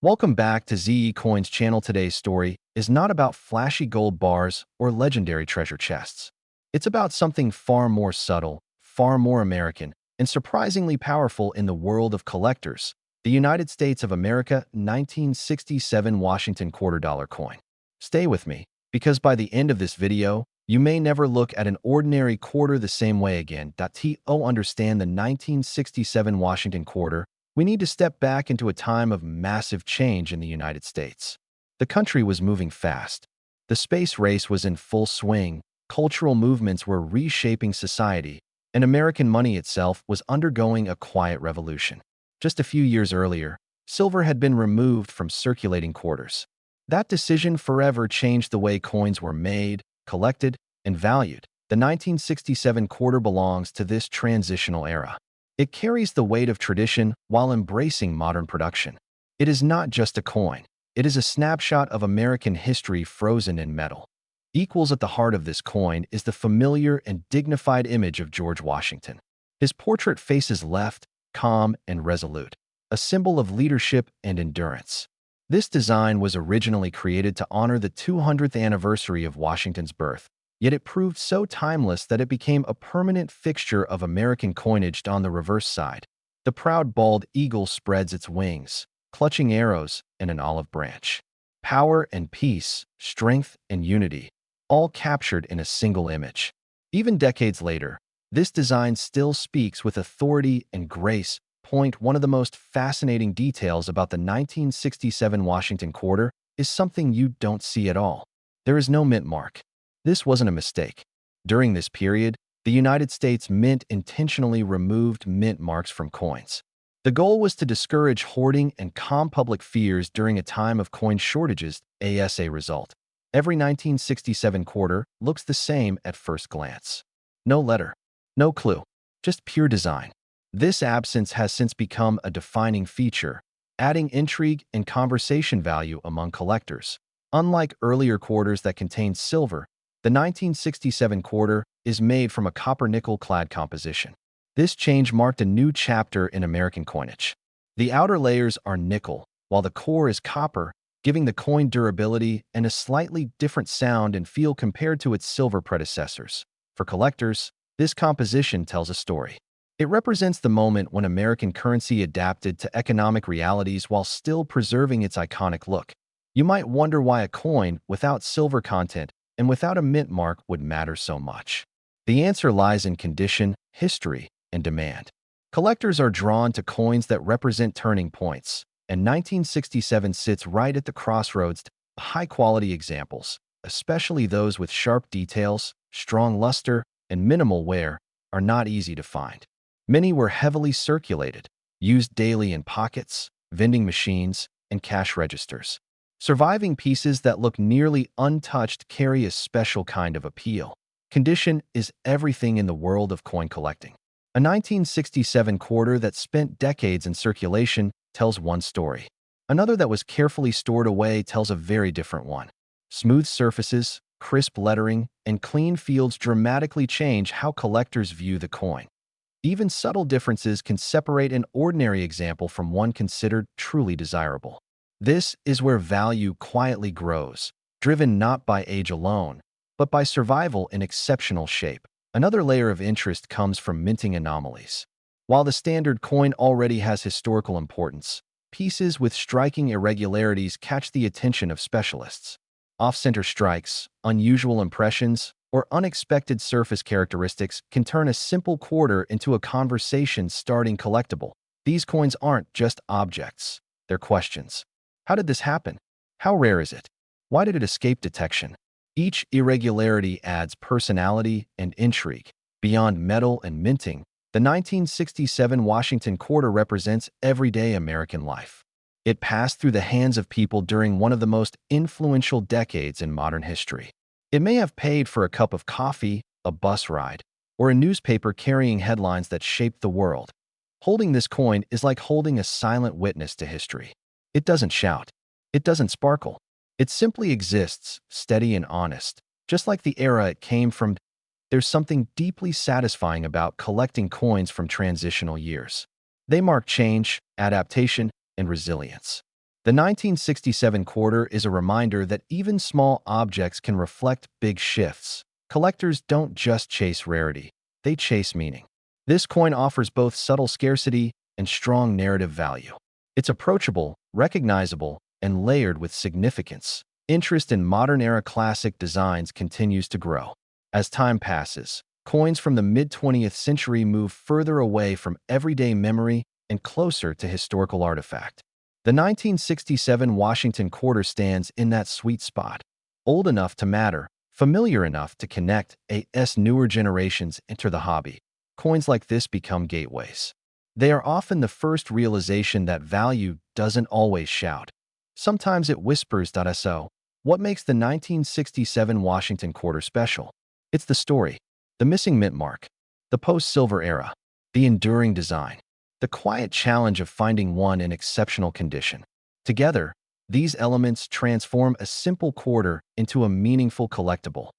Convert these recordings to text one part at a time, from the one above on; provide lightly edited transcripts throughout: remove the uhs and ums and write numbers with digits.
Welcome back to ZE Coins channel. Today's story is not about flashy gold bars or legendary treasure chests. It's about something far more subtle, far more American, and surprisingly powerful in the world of collectors. The United States of America 1967 Washington quarter-dollar coin. Stay with me, because by the end of this video, you may never look at an ordinary quarter the same way again. To understand the 1967 Washington quarter, we need to step back into a time of massive change in the United States. The country was moving fast. The space race was in full swing, cultural movements were reshaping society, and American money itself was undergoing a quiet revolution. Just a few years earlier, silver had been removed from circulating quarters. That decision forever changed the way coins were made, collected, and valued. The 1967 quarter belongs to this transitional era. It carries the weight of tradition while embracing modern production. It is not just a coin. It is a snapshot of American history frozen in metal. Equals at the heart of this coin is the familiar and dignified image of George Washington. His portrait faces left, calm and resolute, a symbol of leadership and endurance. This design was originally created to honor the 200th anniversary of Washington's birth. Yet it proved so timeless that it became a permanent fixture of American coinage. On the reverse side, the proud bald eagle spreads its wings, clutching arrows and an olive branch. Power and peace, strength and unity, all captured in a single image. Even decades later, this design still speaks with authority and grace. One of the most fascinating details about the 1967 Washington quarter is something you don't see at all. There is no mint mark. This wasn't a mistake. During this period, the United States Mint intentionally removed mint marks from coins. The goal was to discourage hoarding and calm public fears during a time of coin shortages. As a result, every 1967 quarter looks the same at first glance. No letter, no clue, just pure design. This absence has since become a defining feature, adding intrigue and conversation value among collectors. Unlike earlier quarters that contained silver, the 1967 quarter is made from a copper-nickel-clad composition. This change marked a new chapter in American coinage. The outer layers are nickel, while the core is copper, giving the coin durability and a slightly different sound and feel compared to its silver predecessors. For collectors, this composition tells a story. It represents the moment when American currency adapted to economic realities while still preserving its iconic look. You might wonder why a coin without silver content and without a mint mark would matter so much. The answer lies in condition, history, and demand. Collectors are drawn to coins that represent turning points, and 1967 sits right at the crossroads. High-quality examples, especially those with sharp details, strong luster, and minimal wear, are not easy to find. Many were heavily circulated, used daily in pockets, vending machines, and cash registers. Surviving pieces that look nearly untouched carry a special kind of appeal. Condition is everything in the world of coin collecting. A 1967 quarter that spent decades in circulation tells one story. Another that was carefully stored away tells a very different one. Smooth surfaces, crisp lettering, and clean fields dramatically change how collectors view the coin. Even subtle differences can separate an ordinary example from one considered truly desirable. This is where value quietly grows, driven not by age alone, but by survival in exceptional shape. Another layer of interest comes from minting anomalies. While the standard coin already has historical importance, pieces with striking irregularities catch the attention of specialists. Off-center strikes, unusual impressions, or unexpected surface characteristics can turn a simple quarter into a conversation-starting collectible. These coins aren't just objects, they're questions. How did this happen? How rare is it? Why did it escape detection? Each irregularity adds personality and intrigue. Beyond metal and minting, the 1967 Washington quarter represents everyday American life. It passed through the hands of people during one of the most influential decades in modern history. It may have paid for a cup of coffee, a bus ride, or a newspaper carrying headlines that shaped the world. Holding this coin is like holding a silent witness to history. It doesn't shout. It doesn't sparkle. It simply exists, steady and honest, just like the era it came from. There's something deeply satisfying about collecting coins from transitional years. They mark change, adaptation, and resilience. The 1967 quarter is a reminder that even small objects can reflect big shifts. Collectors don't just chase rarity, they chase meaning. This coin offers both subtle scarcity and strong narrative value. It's approachable, recognizable, and layered with significance. Interest in modern-era classic designs continues to grow. As time passes, coins from the mid-20th century move further away from everyday memory and closer to historical artifact. The 1967 Washington quarter stands in that sweet spot, old enough to matter, familiar enough to connect as newer generations enter the hobby. Coins like this become gateways. They are often the first realization that value doesn't always shout. Sometimes it whispers. So, what makes the 1967 Washington quarter special? It's the story, the missing mint mark, the post-silver era, the enduring design, the quiet challenge of finding one in exceptional condition. Together, these elements transform a simple quarter into a meaningful collectible.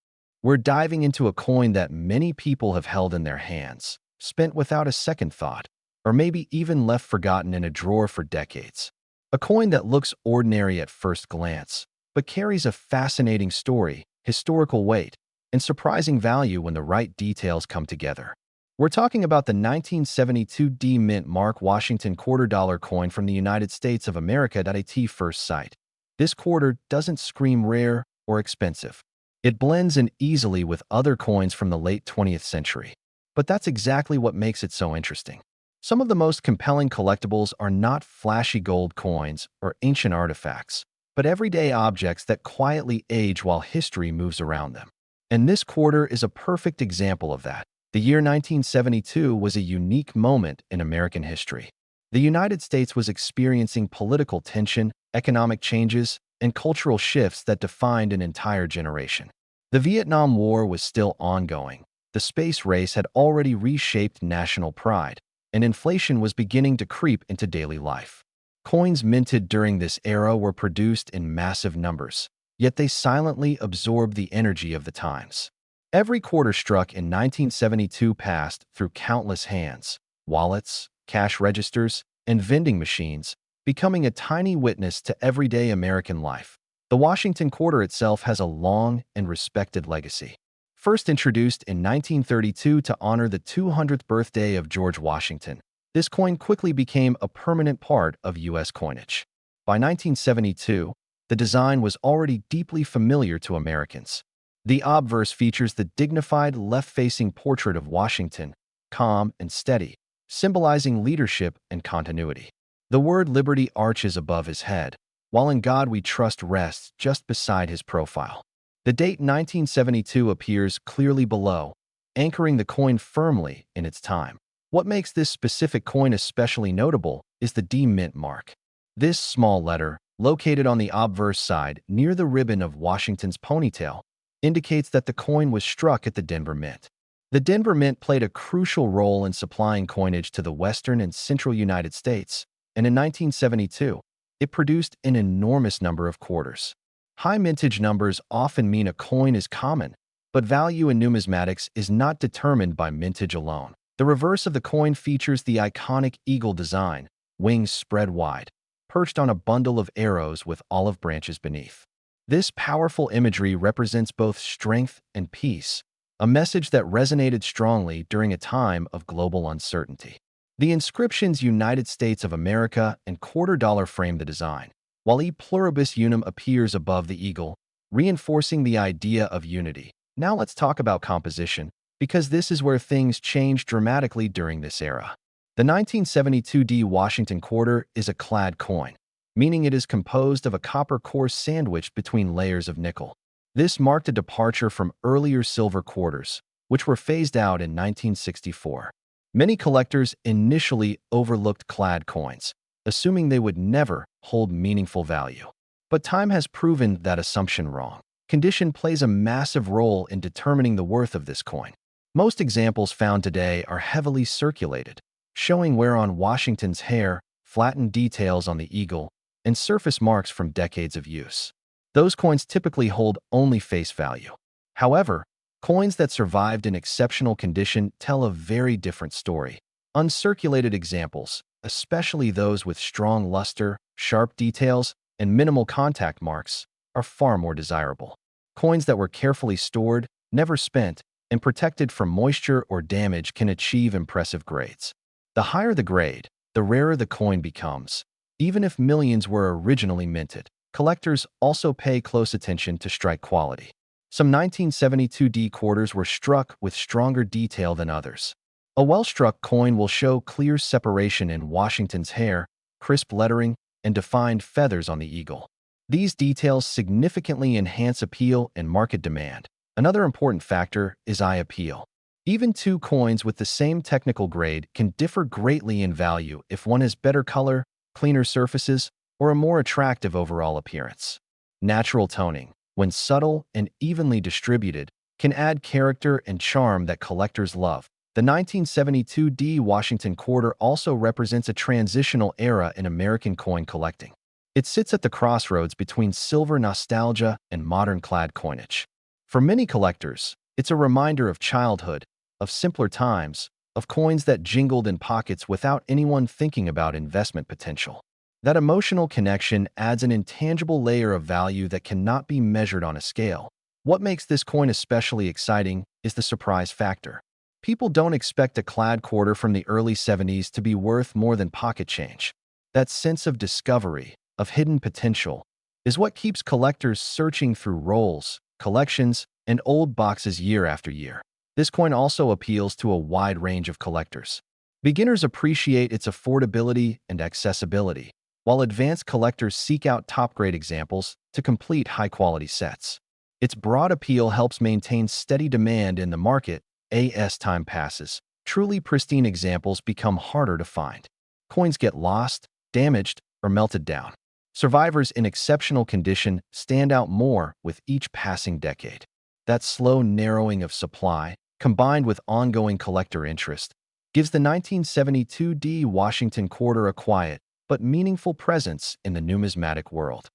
We're diving into a coin that many people have held in their hands, spent without a second thought, or maybe even left forgotten in a drawer for decades. A coin that looks ordinary at first glance, but carries a fascinating story, historical weight, and surprising value when the right details come together. We're talking about the 1972 D Mint Mark Washington $quarter coin from the United States of America. At first sight, this quarter doesn't scream rare or expensive. It blends in easily with other coins from the late 20th century. But that's exactly what makes it so interesting. Some of the most compelling collectibles are not flashy gold coins or ancient artifacts, but everyday objects that quietly age while history moves around them. And this quarter is a perfect example of that. The year 1972 was a unique moment in American history. The United States was experiencing political tension, economic changes, and cultural shifts that defined an entire generation. The Vietnam War was still ongoing. The space race had already reshaped national pride, and inflation was beginning to creep into daily life. Coins minted during this era were produced in massive numbers, yet they silently absorbed the energy of the times. Every quarter struck in 1972 passed through countless hands, wallets, cash registers, and vending machines, becoming a tiny witness to everyday American life. The Washington quarter itself has a long and respected legacy. First introduced in 1932 to honor the 200th birthday of George Washington, this coin quickly became a permanent part of U.S. coinage. By 1972, the design was already deeply familiar to Americans. The obverse features the dignified left-facing portrait of Washington, calm and steady, symbolizing leadership and continuity. The word liberty arches above his head, while in God we trust rests just beside his profile. The date 1972 appears clearly below, anchoring the coin firmly in its time. What makes this specific coin especially notable is the D Mint mark. This small letter, located on the obverse side near the ribbon of Washington's ponytail, indicates that the coin was struck at the Denver Mint. The Denver Mint played a crucial role in supplying coinage to the western and central United States, and in 1972, it produced an enormous number of quarters. High mintage numbers often mean a coin is common, but value in numismatics is not determined by mintage alone. The reverse of the coin features the iconic eagle design, wings spread wide, perched on a bundle of arrows with olive branches beneath. This powerful imagery represents both strength and peace, a message that resonated strongly during a time of global uncertainty. The inscriptions United States of America and $quarter frame the design, while E pluribus unum appears above the eagle, reinforcing the idea of unity. Now let's talk about composition, because this is where things changed dramatically during this era. The 1972 D Washington quarter is a clad coin, meaning it is composed of a copper core sandwiched between layers of nickel. This marked a departure from earlier silver quarters, which were phased out in 1964. Many collectors initially overlooked clad coins, assuming they would never hold meaningful value. But time has proven that assumption wrong. Condition plays a massive role in determining the worth of this coin. Most examples found today are heavily circulated, showing wear on Washington's hair, flattened details on the eagle, and surface marks from decades of use. Those coins typically hold only face value. However, coins that survived in exceptional condition tell a very different story. Uncirculated examples, especially those with strong luster, sharp details, and minimal contact marks, are far more desirable. Coins that were carefully stored, never spent, and protected from moisture or damage can achieve impressive grades. The higher the grade, the rarer the coin becomes. Even if millions were originally minted, collectors also pay close attention to strike quality. Some 1972 D quarters were struck with stronger detail than others. A well-struck coin will show clear separation in Washington's hair, crisp lettering, and defined feathers on the eagle. These details significantly enhance appeal and market demand. Another important factor is eye appeal. Even two coins with the same technical grade can differ greatly in value if one has better color, cleaner surfaces, or a more attractive overall appearance. Natural toning, when subtle and evenly distributed, can add character and charm that collectors love. The 1972 D Washington quarter also represents a transitional era in American coin collecting. It sits at the crossroads between silver nostalgia and modern clad coinage. For many collectors, it's a reminder of childhood, of simpler times, of coins that jingled in pockets without anyone thinking about investment potential. That emotional connection adds an intangible layer of value that cannot be measured on a scale. What makes this coin especially exciting is the surprise factor. People don't expect a clad quarter from the early 70s to be worth more than pocket change. That sense of discovery, of hidden potential, is what keeps collectors searching through rolls, collections, and old boxes year after year. This coin also appeals to a wide range of collectors. Beginners appreciate its affordability and accessibility, while advanced collectors seek out top-grade examples to complete high-quality sets. Its broad appeal helps maintain steady demand in the market. As time passes, truly pristine examples become harder to find. Coins get lost, damaged, or melted down. Survivors in exceptional condition stand out more with each passing decade. That slow narrowing of supply, combined with ongoing collector interest, gives the 1972 D Washington quarter a quiet but meaningful presence in the numismatic world.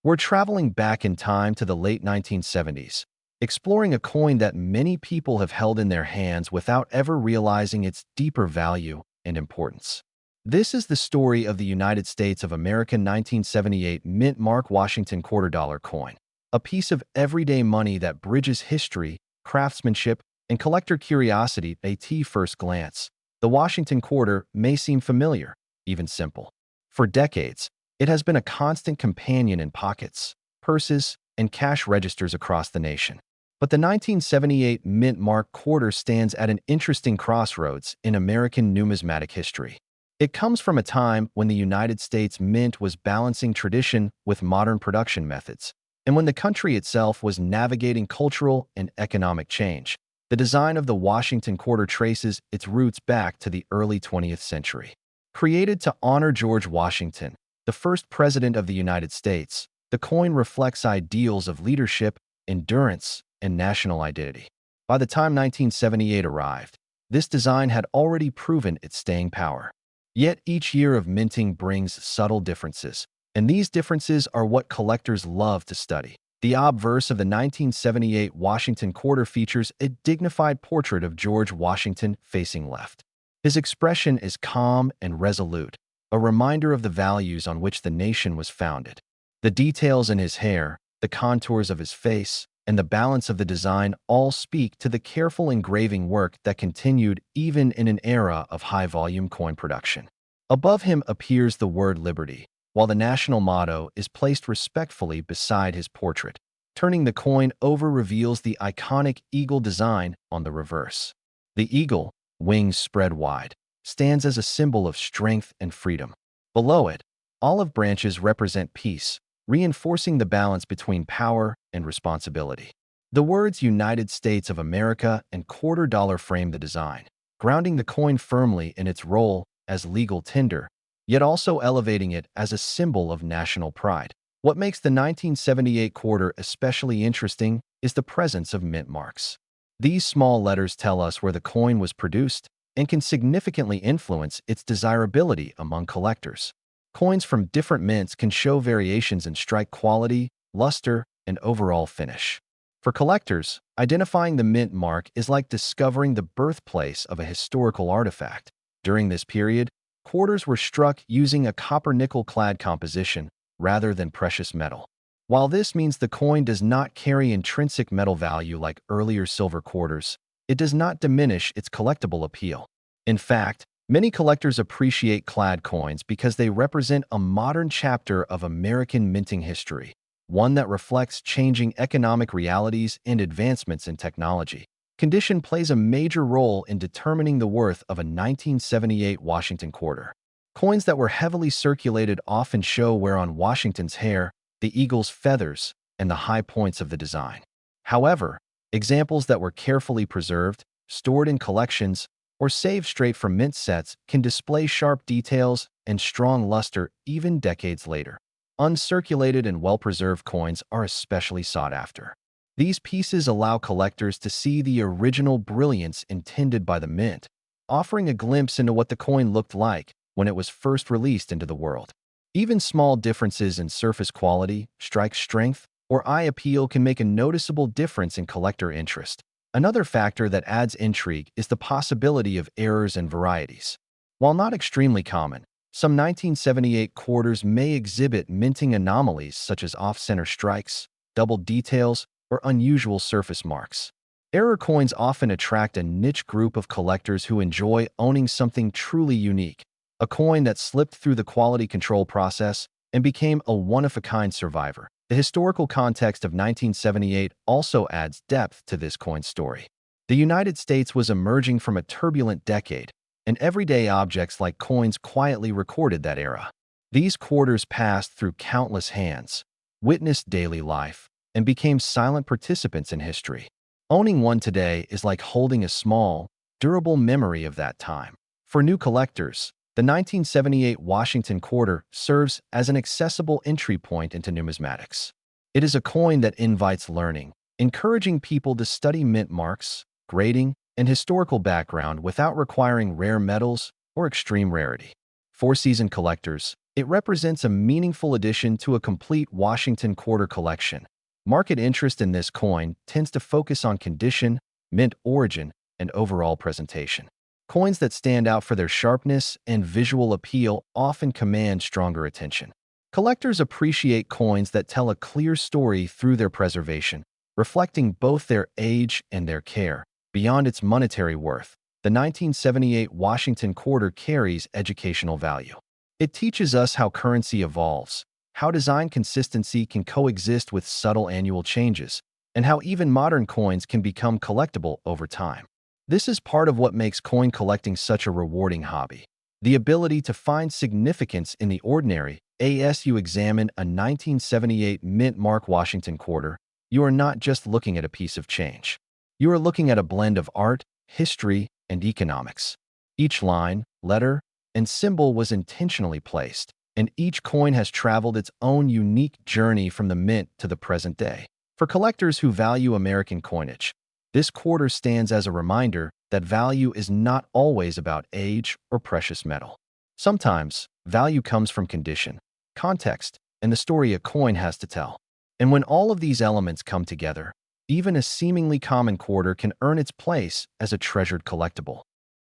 We're traveling back in time to the late 1970s, exploring a coin that many people have held in their hands without ever realizing its deeper value and importance. This is the story of the United States of America 1978 Mint Mark Washington $quarter coin, a piece of everyday money that bridges history, craftsmanship, and collector curiosity at first glance. The Washington quarter may seem familiar, even simple. For decades, it has been a constant companion in pockets, purses, and cash registers across the nation. But the 1978 Mint Mark quarter stands at an interesting crossroads in American numismatic history. It comes from a time when the United States Mint was balancing tradition with modern production methods, and when the country itself was navigating cultural and economic change. The design of the Washington quarter traces its roots back to the early 20th century. Created to honor George Washington, the first president of the United States, the coin reflects ideals of leadership, endurance, and national identity. By the time 1978 arrived, this design had already proven its staying power. Yet each year of minting brings subtle differences, and these differences are what collectors love to study. The obverse of the 1978 Washington quarter features a dignified portrait of George Washington facing left. His expression is calm and resolute, a reminder of the values on which the nation was founded. The details in his hair, the contours of his face, and the balance of the design all speak to the careful engraving work that continued even in an era of high-volume coin production. Above him appears the word Liberty, while the national motto is placed respectfully beside his portrait. Turning the coin over reveals the iconic eagle design on the reverse. The eagle, wings spread wide, stands as a symbol of strength and freedom. Below it, olive branches represent peace, reinforcing the balance between power and responsibility. The words United States of America and $quarter frame the design, grounding the coin firmly in its role as legal tender, yet also elevating it as a symbol of national pride. What makes the 1978 quarter especially interesting is the presence of mint marks. These small letters tell us where the coin was produced and can significantly influence its desirability among collectors. Coins from different mints can show variations in strike quality, luster, and overall finish. For collectors, identifying the mint mark is like discovering the birthplace of a historical artifact. During this period, Quarters were struck using a copper-nickel clad composition rather than precious metal. While this means the coin does not carry intrinsic metal value like earlier silver quarters, it does not diminish its collectible appeal. In fact, many collectors appreciate clad coins because they represent a modern chapter of American minting history, one that reflects changing economic realities and advancements in technology. Condition plays a major role in determining the worth of a 1978 Washington quarter. Coins that were heavily circulated often show wear on Washington's hair, the eagle's feathers, and the high points of the design. However, examples that were carefully preserved, stored in collections, or saved straight from mint sets can display sharp details and strong luster even decades later. Uncirculated and well-preserved coins are especially sought after. These pieces allow collectors to see the original brilliance intended by the mint, offering a glimpse into what the coin looked like when it was first released into the world. Even small differences in surface quality, strike strength, or eye appeal can make a noticeable difference in collector interest. Another factor that adds intrigue is the possibility of errors and varieties. While not extremely common, some 1978 quarters may exhibit minting anomalies such as off-center strikes, double details, or unusual surface marks. Error coins often attract a niche group of collectors who enjoy owning something truly unique, a coin that slipped through the quality control process and became a one-of-a-kind survivor. The historical context of 1978 also adds depth to this coin story. The United States was emerging from a turbulent decade, and everyday objects like coins quietly recorded that era. These quarters passed through countless hands, witnessed daily life, and became silent participants in history. Owning one today is like holding a small, durable memory of that time. For new collectors, the 1978 Washington quarter serves as an accessible entry point into numismatics. It is a coin that invites learning, encouraging people to study mint marks, grading, and historical background without requiring rare metals or extreme rarity. For seasoned collectors, it represents a meaningful addition to a complete Washington quarter collection. Market interest in this coin tends to focus on condition, mint origin, and overall presentation. Coins that stand out for their sharpness and visual appeal often command stronger attention. Collectors appreciate coins that tell a clear story through their preservation, reflecting both their age and their care. Beyond its monetary worth, the 1978 Washington quarter carries educational value. It teaches us how currency evolves, how design consistency can coexist with subtle annual changes, and how even modern coins can become collectible over time. This is part of what makes coin collecting such a rewarding hobby. The ability to find significance in the ordinary. As you examine a 1978 mint mark Washington quarter, you are not just looking at a piece of change. You are looking at a blend of art, history, and economics. Each line, letter, and symbol was intentionally placed, and each coin has traveled its own unique journey from the mint to the present day. For collectors who value American coinage, this quarter stands as a reminder that value is not always about age or precious metal. Sometimes, value comes from condition, context, and the story a coin has to tell. And when all of these elements come together, even a seemingly common quarter can earn its place as a treasured collectible.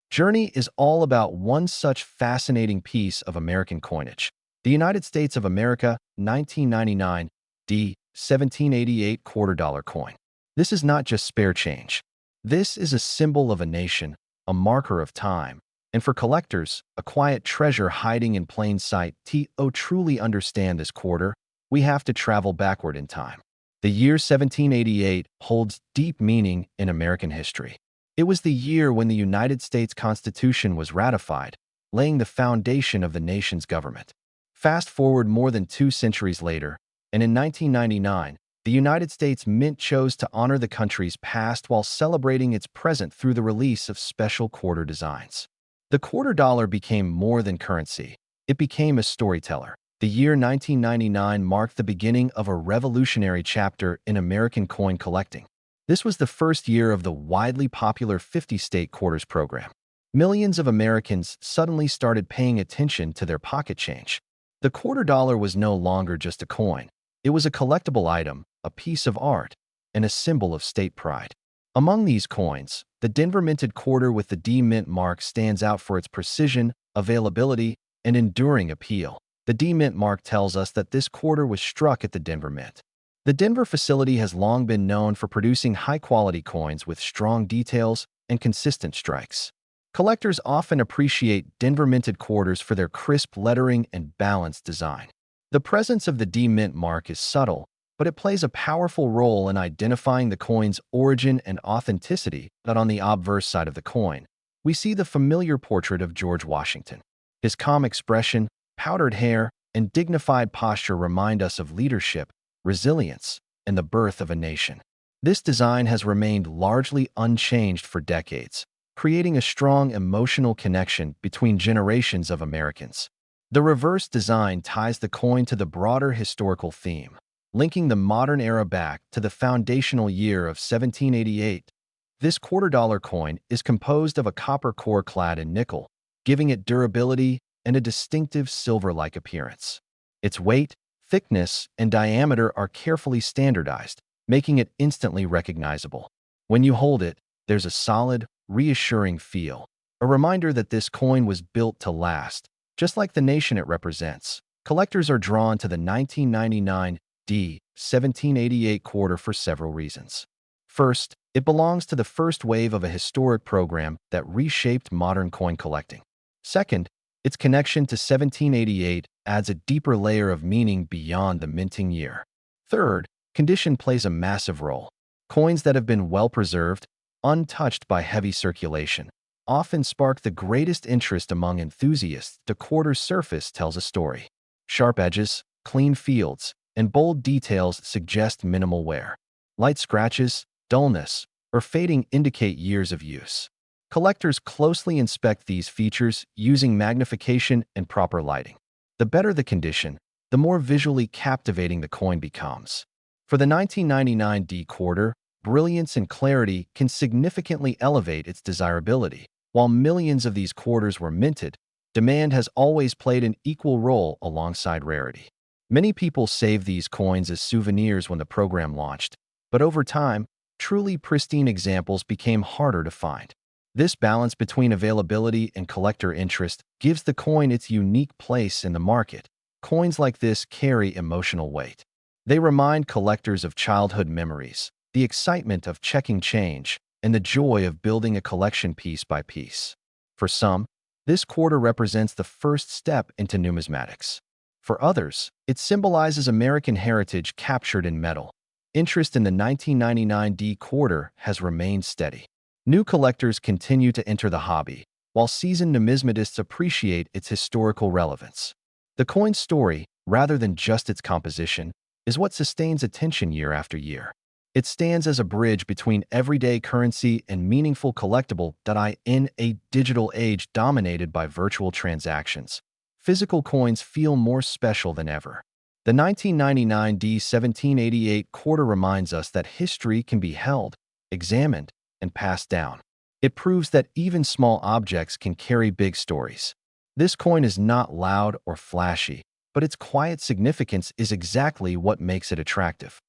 Journey is all about one such fascinating piece of American coinage. The United States of America, 1999, D. 1788 $quarter coin. This is not just spare change. This is a symbol of a nation, a marker of time, and for collectors, a quiet treasure hiding in plain sight. To truly understand this quarter, we have to travel backward in time. The year 1788 holds deep meaning in American history. It was the year when the United States Constitution was ratified, laying the foundation of the nation's government. Fast forward more than 2 centuries later, and in 1999, the United States Mint chose to honor the country's past while celebrating its present through the release of special quarter designs. The quarter dollar became more than currency. It became a storyteller. The year 1999 marked the beginning of a revolutionary chapter in American coin collecting. This was the first year of the widely popular 50-state quarters program. Millions of Americans suddenly started paying attention to their pocket change. The quarter dollar was no longer just a coin. It was a collectible item, a piece of art, and a symbol of state pride. Among these coins, the Denver minted quarter with the D mint mark stands out for its precision, availability, and enduring appeal. The D Mint mark tells us that this quarter was struck at the Denver Mint. The Denver facility has long been known for producing high-quality coins with strong details and consistent strikes. Collectors often appreciate Denver-minted quarters for their crisp lettering and balanced design. The presence of the D Mint mark is subtle, but it plays a powerful role in identifying the coin's origin and authenticity. But on the obverse side of the coin, we see the familiar portrait of George Washington. His calm expression, powdered hair, and dignified posture remind us of leadership, resilience, and the birth of a nation. This design has remained largely unchanged for decades, creating a strong emotional connection between generations of Americans. The reverse design ties the coin to the broader historical theme, linking the modern era back to the foundational year of 1788. This quarter-dollar coin is composed of a copper core clad in nickel, giving it durability and a distinctive silver-like appearance. Its weight, thickness, and diameter are carefully standardized, making it instantly recognizable. When you hold it, there's a solid, reassuring feel, a reminder that this coin was built to last, just like the nation it represents. Collectors are drawn to the 1999 D 1788 quarter for several reasons. First, it belongs to the first wave of a historic program that reshaped modern coin collecting. Second, its connection to 1788 adds a deeper layer of meaning beyond the minting year. Third, condition plays a massive role. Coins that have been well-preserved, untouched by heavy circulation, often spark the greatest interest among enthusiasts. The quarter's surface tells a story. Sharp edges, clean fields, and bold details suggest minimal wear. Light scratches, dullness, or fading indicate years of use. Collectors closely inspect these features using magnification and proper lighting. The better the condition, the more visually captivating the coin becomes. For the 1999 D quarter, brilliance and clarity can significantly elevate its desirability. While millions of these quarters were minted, demand has always played an equal role alongside rarity. Many people saved these coins as souvenirs when the program launched, but over time, truly pristine examples became harder to find. This balance between availability and collector interest gives the coin its unique place in the market. Coins like this carry emotional weight. They remind collectors of childhood memories, the excitement of checking change, and the joy of building a collection piece by piece. For some, this quarter represents the first step into numismatics. For others, it symbolizes American heritage captured in metal. Interest in the 1999 D quarter has remained steady. New collectors continue to enter the hobby, while seasoned numismatists appreciate its historical relevance. The coin's story, rather than just its composition, is what sustains attention year after year. It stands as a bridge between everyday currency and meaningful collectible data in a digital age dominated by virtual transactions. Physical coins feel more special than ever. The 1999 D 1788 quarter reminds us that history can be held, examined, and passed down. It proves that even small objects can carry big stories. This coin is not loud or flashy, but its quiet significance is exactly what makes it attractive.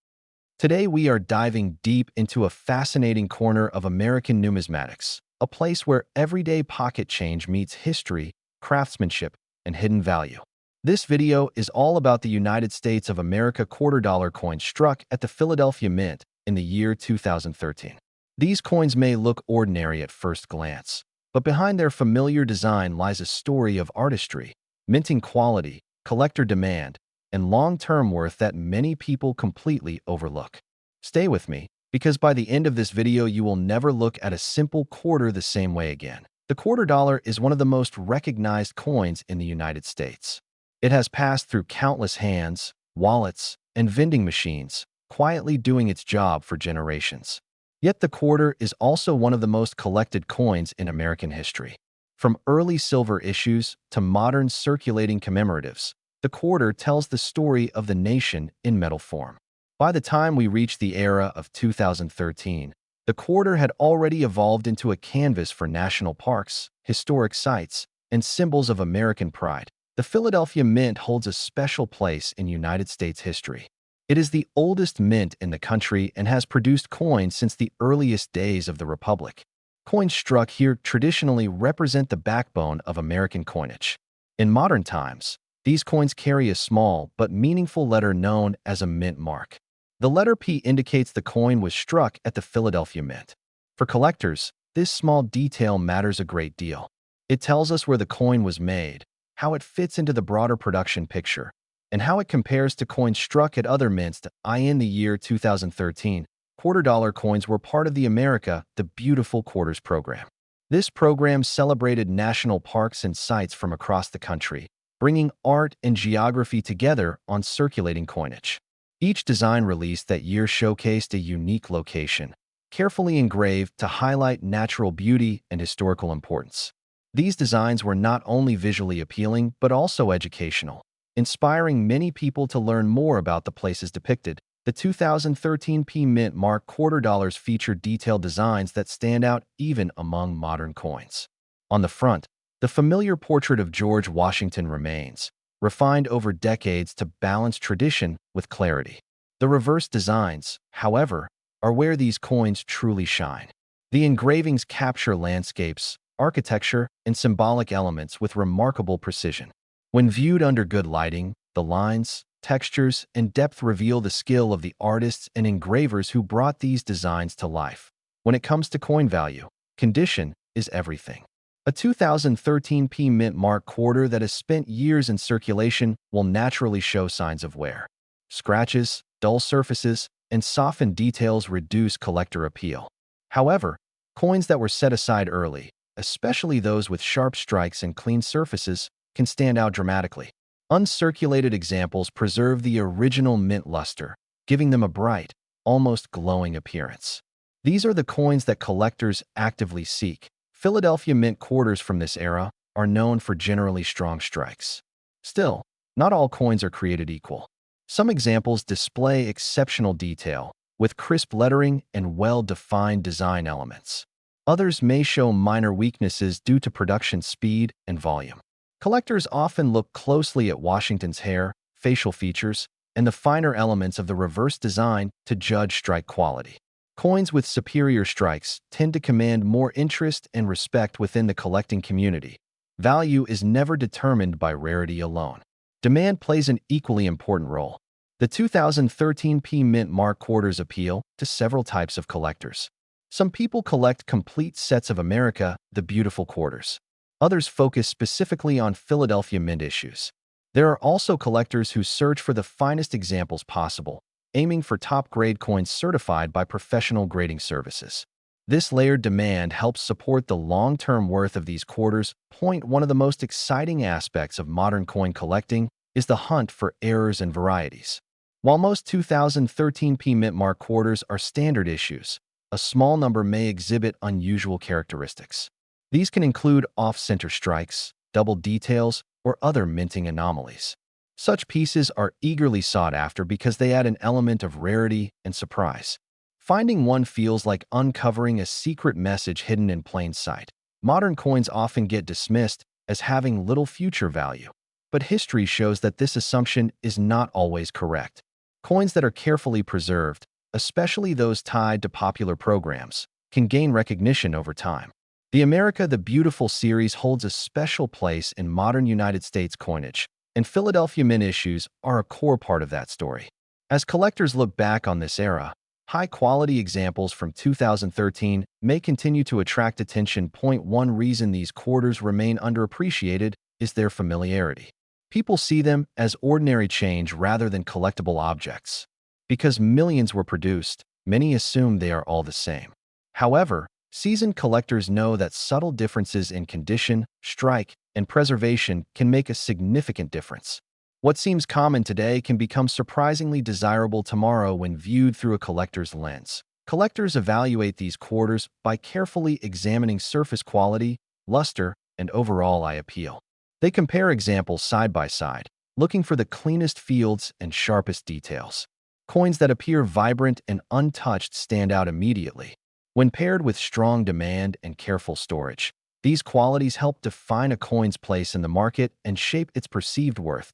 Today we are diving deep into a fascinating corner of American numismatics, a place where everyday pocket change meets history, craftsmanship, and hidden value. This video is all about the United States of America quarter-dollar coin struck at the Philadelphia Mint in the year 2013. These coins may look ordinary at first glance, but behind their familiar design lies a story of artistry, minting quality, collector demand, and long-term worth that many people completely overlook. Stay with me, because by the end of this video you will never look at a simple quarter the same way again. The quarter dollar is one of the most recognized coins in the United States. It has passed through countless hands, wallets, and vending machines, quietly doing its job for generations. Yet the quarter is also one of the most collected coins in American history. From early silver issues to modern circulating commemoratives, the quarter tells the story of the nation in metal form. By the time we reach the era of 2013, the quarter had already evolved into a canvas for national parks, historic sites, and symbols of American pride. The Philadelphia Mint holds a special place in United States history. It is the oldest mint in the country and has produced coins since the earliest days of the Republic. Coins struck here traditionally represent the backbone of American coinage. In modern times, these coins carry a small but meaningful letter known as a mint mark. The letter P indicates the coin was struck at the Philadelphia Mint. For collectors, this small detail matters a great deal. It tells us where the coin was made, how it fits into the broader production picture, and how it compares to coins struck at other mints. In the year 2013, quarter-dollar coins were part of the America the Beautiful Quarters program. This program celebrated national parks and sites from across the country, bringing art and geography together on circulating coinage. Each design released that year showcased a unique location, carefully engraved to highlight natural beauty and historical importance. These designs were not only visually appealing but also educational, inspiring many people to learn more about the places depicted. The 2013 P Mint Mark quarter dollars feature detailed designs that stand out even among modern coins. On the front, the familiar portrait of George Washington remains, refined over decades to balance tradition with clarity. The reverse designs, however, are where these coins truly shine. The engravings capture landscapes, architecture, and symbolic elements with remarkable precision. When viewed under good lighting, the lines, textures, and depth reveal the skill of the artists and engravers who brought these designs to life. When it comes to coin value, condition is everything. A 2013 P Mint Mark quarter that has spent years in circulation will naturally show signs of wear. Scratches, dull surfaces, and softened details reduce collector appeal. However, coins that were set aside early, especially those with sharp strikes and clean surfaces, can stand out dramatically. Uncirculated examples preserve the original mint luster, giving them a bright, almost glowing appearance. These are the coins that collectors actively seek. Philadelphia Mint quarters from this era are known for generally strong strikes. Still, not all coins are created equal. Some examples display exceptional detail, with crisp lettering and well-defined design elements. Others may show minor weaknesses due to production speed and volume. Collectors often look closely at Washington's hair, facial features, and the finer elements of the reverse design to judge strike quality. Coins with superior strikes tend to command more interest and respect within the collecting community. Value is never determined by rarity alone. Demand plays an equally important role. The 2013 P Mint Mark quarters appeal to several types of collectors. Some people collect complete sets of America the Beautiful Quarters. Others focus specifically on Philadelphia Mint issues. There are also collectors who search for the finest examples possible, aiming for top-grade coins certified by professional grading services. This layered demand helps support the long-term worth of these quarters. One of the most exciting aspects of modern coin collecting is the hunt for errors and varieties. While most 2013 P Mint Mark quarters are standard issues, a small number may exhibit unusual characteristics. These can include off-center strikes, double details, or other minting anomalies. Such pieces are eagerly sought after because they add an element of rarity and surprise. Finding one feels like uncovering a secret message hidden in plain sight. Modern coins often get dismissed as having little future value, but history shows that this assumption is not always correct. Coins that are carefully preserved, especially those tied to popular programs, can gain recognition over time. The America the Beautiful series holds a special place in modern United States coinage, and Philadelphia Mint issues are a core part of that story. As collectors look back on this era, high-quality examples from 2013 may continue to attract attention. One reason these quarters remain underappreciated is their familiarity. People see them as ordinary change rather than collectible objects. Because millions were produced, many assume they are all the same. However, seasoned collectors know that subtle differences in condition, strike, and preservation can make a significant difference. What seems common today can become surprisingly desirable tomorrow when viewed through a collector's lens. Collectors evaluate these quarters by carefully examining surface quality, luster, and overall eye appeal. They compare examples side by side, looking for the cleanest fields and sharpest details. Coins that appear vibrant and untouched stand out immediately. When paired with strong demand and careful storage, these qualities help define a coin's place in the market and shape its perceived worth.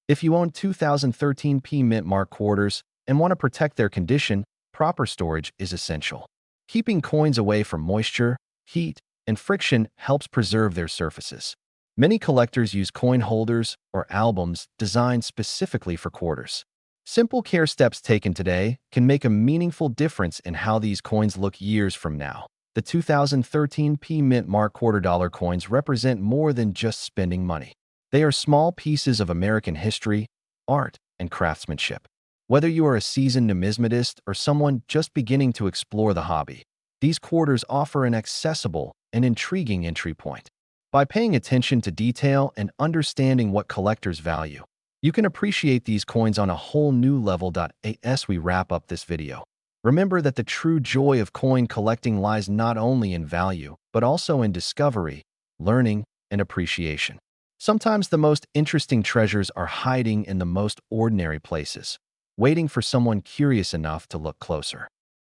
If you own 2013 P Mint Mark quarters and want to protect their condition, proper storage is essential. Keeping coins away from moisture, heat, and friction helps preserve their surfaces. Many collectors use coin holders or albums designed specifically for quarters. Simple care steps taken today can make a meaningful difference in how these coins look years from now. The 2013 P Mint Mark $quarter coins represent more than just spending money. They are small pieces of American history, art, and craftsmanship. Whether you are a seasoned numismatist or someone just beginning to explore the hobby, these quarters offer an accessible and intriguing entry point. By paying attention to detail and understanding what collectors value, you can appreciate these coins on a whole new level. As we wrap up this video, remember that the true joy of coin collecting lies not only in value, but also in discovery, learning, and appreciation. Sometimes the most interesting treasures are hiding in the most ordinary places, waiting for someone curious enough to look closer.